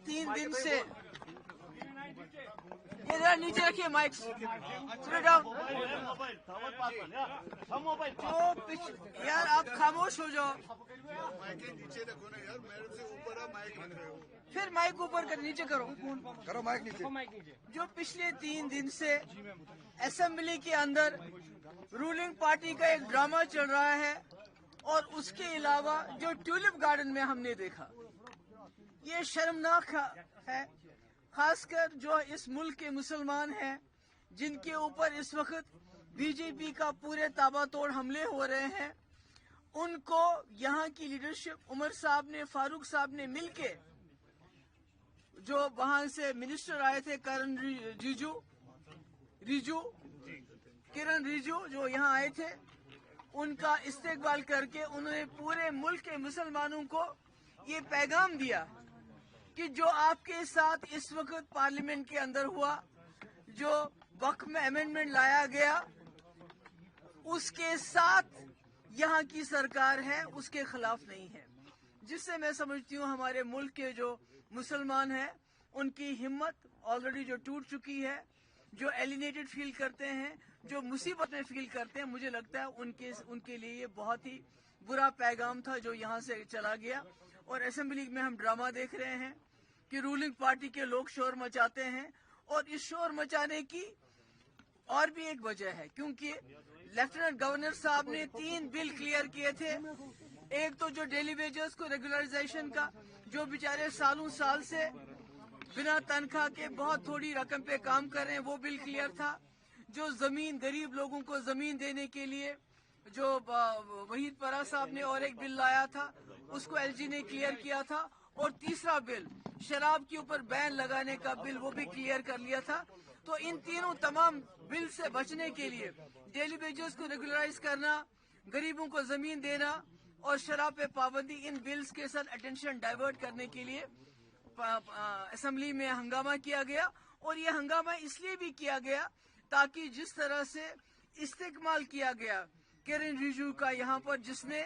3 दिन से ये जरा नीचे रखिए माइक, डाउन। यार आप खामोश हो जाओ, नीचे रखो ना यार, मेरे से ऊपर है माइक रख रहे हो। फिर माइक ऊपर कर, नीचे करो माइक नीचे। जो पिछले 3 दिन से असेंबली के अंदर रूलिंग पार्टी का एक ड्रामा चल रहा है, और उसके अलावा जो ट्यूलिप गार्डन में हमने देखा, ये शर्मनाक है। खासकर जो इस मुल्क के मुसलमान हैं, जिनके ऊपर इस वक्त बीजेपी का पूरे ताबड़तोड़ हमले हो रहे हैं, उनको यहाँ की लीडरशिप उमर साहब ने, फारूक साहब ने मिलके, जो वहां से मिनिस्टर आए थे किरण रिजू जो यहाँ आए थे, उनका इस्तेकबाल करके उन्होंने पूरे मुल्क के मुसलमानों को ये पैगाम दिया कि जो आपके साथ इस वक्त पार्लियामेंट के अंदर हुआ, जो वक्फ में अमेंडमेंट लाया गया, उसके साथ यहाँ की सरकार है, उसके खिलाफ नहीं है। जिससे मैं समझती हूँ हमारे मुल्क के जो मुसलमान हैं, उनकी हिम्मत ऑलरेडी जो टूट चुकी है, जो एलिनेटेड फील करते हैं, जो मुसीबत में फील करते हैं, मुझे लगता है उनके लिए ये बहुत ही बुरा पैगाम था जो यहाँ से चला गया। और असेंबली में हम ड्रामा देख रहे हैं कि रूलिंग पार्टी के लोग शोर मचाते हैं, और इस शोर मचाने की और भी एक वजह है, क्योंकि लेफ्टिनेंट गवर्नर साहब ने 3 बिल क्लियर किए थे। एक तो जो डेली वेजेस को रेगुलराइजेशन का, जो बेचारे सालों साल से बिना तनख्वाह के बहुत थोड़ी रकम पे काम कर रहे हैं, वो बिल क्लियर था। जो जमीन, गरीब लोगों को जमीन देने के लिए जो वहीद परा साहब ने और एक बिल लाया था, उसको एलजी ने क्लियर किया था। और तीसरा बिल, शराब के ऊपर बैन लगाने का बिल, वो भी क्लियर कर लिया था। तो इन तीनों तमाम बिल से बचने के लिए, डेली वेजेस को रेगुलराइज करना, गरीबों को जमीन देना और शराब पे पाबंदी, इन बिल्स के साथ अटेंशन डाइवर्ट करने के लिए असेंबली में हंगामा किया गया। और ये हंगामा इसलिए भी किया गया ताकि जिस तरह से इस्तेमाल किया गया किरण रिजिजू का यहाँ पर, जिसने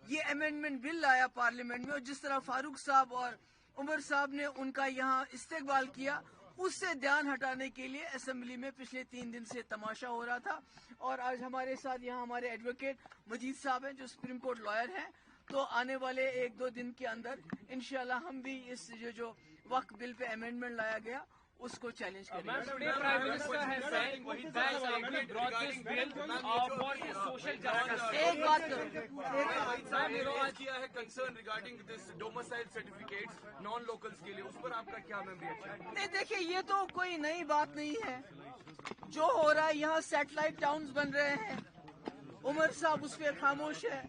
ये अमेंडमेंट बिल लाया पार्लियामेंट में, और जिस तरह फारूक साहब और उमर साहब ने उनका यहाँ इस्तेमाल किया, उससे ध्यान हटाने के लिए असेंबली में पिछले 3 दिन से तमाशा हो रहा था। और आज हमारे साथ यहाँ हमारे एडवोकेट मजीद साहब हैं, जो सुप्रीम कोर्ट लॉयर हैं। तो आने वाले 1-2 दिन के अंदर इंशाल्लाह हम भी इस जो वक्फ बिल पे अमेंडमेंट लाया गया, उसको चैलेंज करेंगे। एक बात concern regarding this domicile certificates non locals के लिए, उस पर आपका क्या मैम रिएक्शन है? नहीं, देखिए ये तो कोई नई बात नहीं है। जो हो रहा है, यहाँ सैटेलाइट टाउन्स बन रहे हैं, उमर साहब उस पर खामोश है।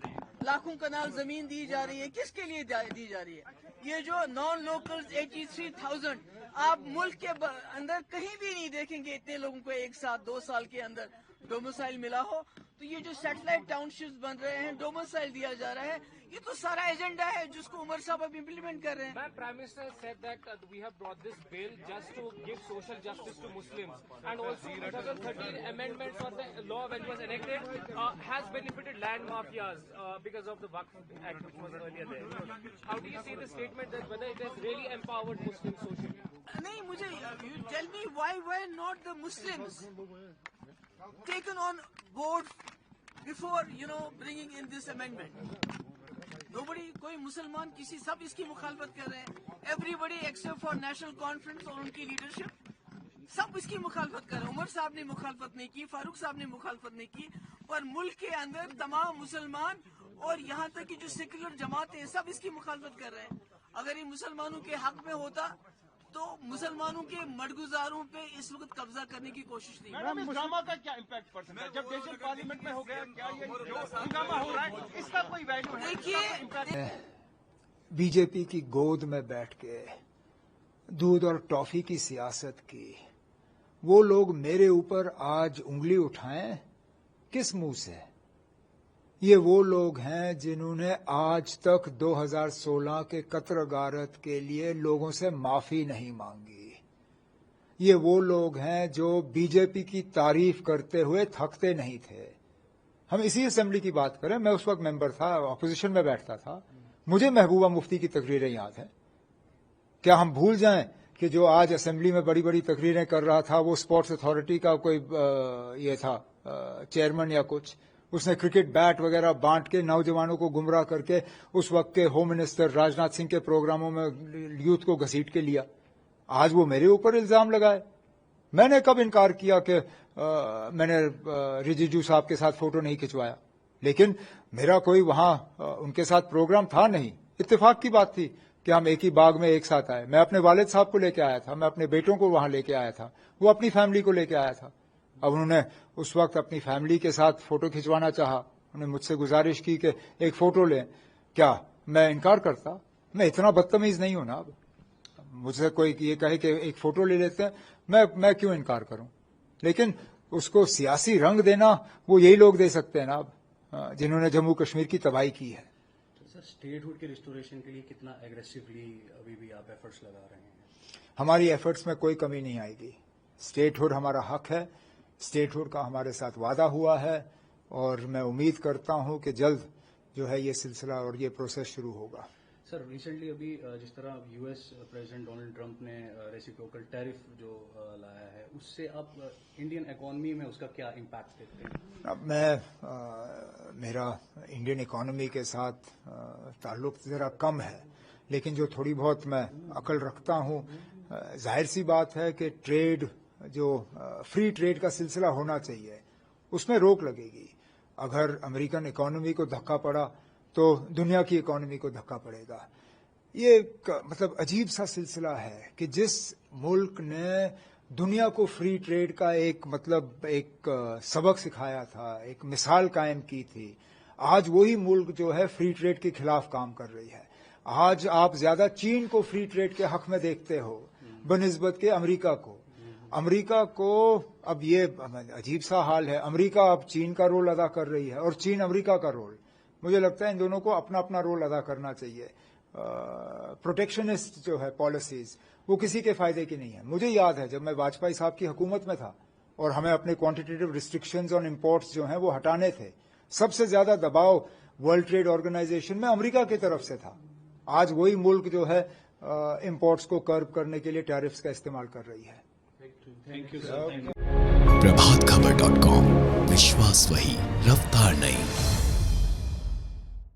लाखों कनाल जमीन दी जा रही है, किसके लिए दी जा रही है? ये जो नॉन लोकल्स 83,000, आप मुल्क के अंदर कहीं भी नहीं देखेंगे इतने लोगों को एक साथ 2 साल के अंदर डोमिसाइल मिला हो। तो ये जो सैटेलाइट टाउनशिप्स बन रहे हैं, डोमिसाइल दिया जा रहा है, ये तो सारा एजेंडा है जिसको उमर साहब अब इम्प्लीमेंट कर रहे हैं। Prime Minister said that we have brought this bill just to give social justice to Muslims, and also 2013 amendment for the law when it was enacted has benefited land mafias because of the Waqf Act which was earlier there. How do you see the statement that whether it has really empowered Muslims socially? नहीं, मुझे you tell me why were not the Muslims taken on board before bringing in this amendment? Nobody, कोई मुसलमान किसी, सब इसकी मुखालफत कर रहे हैं। Everybody except for national conference और उनकी लीडरशिप, सब इसकी मुखालफत कर रहे हैं। उमर साहब ने मुखालफत नहीं की, फारूक साहब ने मुखालफत नहीं की, पर मुल्क के अंदर तमाम मुसलमान और यहाँ तक कि जो सेक्युलर जमातें हैं, सब इसकी मुखालफत कर रहे हैं। अगर ये मुसलमानों के हक में होता तो मुसलमानों के मडगुजारों पे इस वक्त कब्जा करने की कोशिश नहीं। मैडम, इस ड्रामा का क्या इम्पैक्ट पड़ सकता है जब नेशनल पार्लियामेंट में हो गया? क्या ये जो हंगामा हो रहा है, इसका कोई वैल्यू है? देखिए, बीजेपी की गोद में बैठ के दूध और टॉफी की सियासत की वो लोग मेरे ऊपर आज उंगली उठाएं, किस मुंह से? ये वो लोग हैं जिन्होंने आज तक 2016 के कत्ल गारत के लिए लोगों से माफी नहीं मांगी। ये वो लोग हैं जो बीजेपी की तारीफ करते हुए थकते नहीं थे। हम इसी असेंबली की बात करें, मैं उस वक्त मेंबर था, अपोजिशन में बैठता था, मुझे महबूबा मुफ्ती की तकरीरें याद हैं क्या हम भूल जाएं کہ جو آج اسمبلی میں بڑی بڑی تقریریں کر رہا تھا وہ اسپورٹس اتھارٹی کا کوئی یہ تھا چیئرمین یا کچھ, اس نے کرکٹ بیٹ وغیرہ بانٹ کے نوجوانوں کو گمراہ کر کے اس وقت کے ہوم منسٹر راجناتھ سنگھ کے پروگراموں میں یوتھ کو گھسیٹ کے لیا. آج وہ میرے اوپر الزام لگائے. میں نے کب انکار کیا کہ میں نے رجیجو صاحب کے ساتھ فوٹو نہیں کھنچوایا, لیکن میرا کوئی وہاں ان کے ساتھ پروگرام تھا نہیں. اتفاق کی بات تھی کہ ہم ایک ہی باغ میں ایک ساتھ آئے. میں اپنے والد صاحب کو لے کے آیا تھا, میں اپنے بیٹوں کو وہاں لے کے آیا تھا, وہ اپنی فیملی کو لے کے آیا تھا. اب انہوں نے اس وقت اپنی فیملی کے ساتھ فوٹو کھنچوانا چاہا, انہوں نے مجھ سے گزارش کی کہ ایک فوٹو لیں. کیا میں انکار کرتا؟ میں اتنا بدتمیز نہیں ہوں نا. اب مجھ سے کوئی یہ کہے کہ ایک فوٹو لے لیتے ہیں, میں کیوں انکار کروں؟ لیکن اس کو سیاسی رنگ دینا وہ یہی لوگ دے سکتے ہیں نا اب, جنہوں نے جموں کشمیر کی تباہی کی ہے. سر, اسٹیٹ ہوڈ کے ریسٹوریشن کے لیے کتنا ایگریسولی ابھی بھی آپ ایفرٹس لگا رہے ہیں؟ ہماری ایفرٹس میں کوئی کمی نہیں آئے گی. اسٹیٹ ہوڈ ہمارا حق ہے, اسٹیٹ ہوڈ کا ہمارے ساتھ وعدہ ہوا ہے, اور میں امید کرتا ہوں کہ جلد جو ہے یہ سلسلہ اور یہ پروسیس شروع ہوگا. سر, ریسنٹلی ابھی جس طرح U S president Donald Trump نے ریسیپروکل ٹیرف جو لایا ہے, اس سے آپ انڈین اکانومی میں اس کا کیا امپیکٹ دیکھتے ہیں؟ اب میرا انڈین اکانومی کے ساتھ تعلق ذرا کم ہے, لیکن جو تھوڑی بہت میں عقل رکھتا ہوں, ظاہر سی بات ہے کہ ٹریڈ جو فری ٹریڈ کا سلسلہ ہونا چاہیے اس میں روک لگے گی. اگر امریکن اکانومی کو دھکا پڑا تو دنیا کی اکانومی کو دھکا پڑے گا. یہ مطلب عجیب سا سلسلہ ہے کہ جس ملک نے دنیا کو فری ٹریڈ کا ایک سبق سکھایا تھا, ایک مثال قائم کی تھی, آج وہی ملک جو ہے فری ٹریڈ کے خلاف کام کر رہی ہے. آج آپ زیادہ چین کو فری ٹریڈ کے حق میں دیکھتے ہو بنسبت کے امریکہ کو. امریکہ کو اب یہ عجیب سا حال ہے, امریکہ اب چین کا رول ادا کر رہی ہے اور چین امریکہ کا رول. مجھے لگتا ہے ان دونوں کو اپنا اپنا رول ادا کرنا چاہیے. پروٹیکشنسٹ جو ہے پالیسیز وہ کسی کے فائدے کی نہیں ہے. مجھے یاد ہے جب میں واجپئی صاحب کی حکومت میں تھا اور ہمیں اپنے کوانٹیٹیو ریسٹرکشنز آن امپورٹس جو ہیں وہ ہٹانے تھے, سب سے زیادہ دباؤ ورلڈ ٹریڈ آرگنائزیشن میں امریکہ کی طرف سے تھا. آج وہی ملک جو ہے امپورٹس کو کرب کرنے کے لیے ٹیرفز کا استعمال کر رہی ہے. Thank you sir. प्रभातखबर.com, विश्वास वही, रफ्तार नहीं.